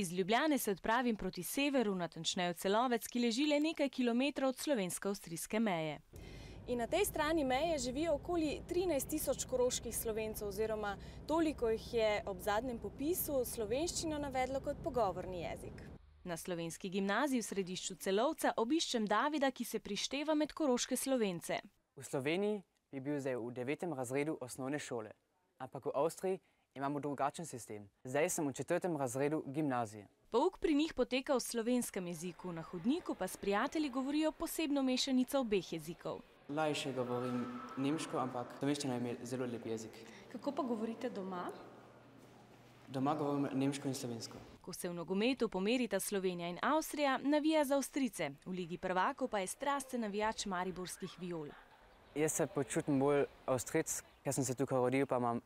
Iz Ljubljane se odpravim proti severu, natančneje v Celovec, ki leži le nekaj kilometrov od slovensko-avstrijske meje. In na tej strani meje živijo okoli 13.000 koroških Slovencev, oziroma toliko jih je ob zadnjem popisu slovenščino navedlo kot pogovorni jezik. Na slovenski gimnaziji v središču Celovca obiščem Davida, ki se prišteva med koroške Slovence. V Sloveniji bi bil zdaj v 9. razredu osnovne šole, ampak v Avstriji imamo drugačen sistem. Zdaj sem v 4. razredu gimnazije. Pouk pri njih poteka v slovenskem jeziku, na hodniku pa s prijatelji govorijo posebno mešanico obeh jezikov. Lajše govorim nemško, ampak slovenščina je zelo lep jezik. Kako pa govorite doma? Doma govorim nemško in slovensko. Ko se v nogometu pomerita Slovenija in Avstrija, navija za Avstrijce. V Ligi prvakov pa je strasten navijač mariborskih Viol. Jaz se počutim bolj Avstrijec, ker sem se tukaj rodil, pa imam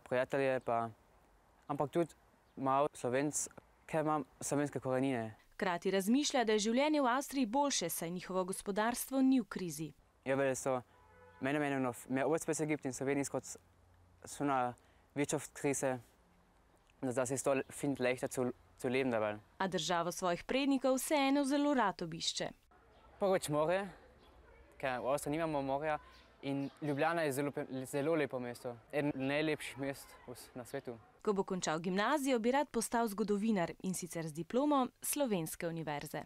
prijatelje, ampak tudi malo Slovenc, ker imam slovenske korenine. Hkrati razmišlja, da je življenje v Avstriji boljše, saj njihovo gospodarstvo ni v krizi. Ja, weil es so meiner Meinung nach mehr Arbeitsplätze gibt in Slowenien, ist gerade so eine Wirtschaftskrise, dass es dort viel leichter zu leben dabei. A državo svojih prednikov vseeno zelo rad obišče. Prvič morje, ker v Avstriji nimamo morja, in Ljubljana je zelo lepo mesto, eden najlepših mest na svetu. Ko bo končal gimnazijo, bi rad postal zgodovinar, in sicer z diplomo Slovenske univerze.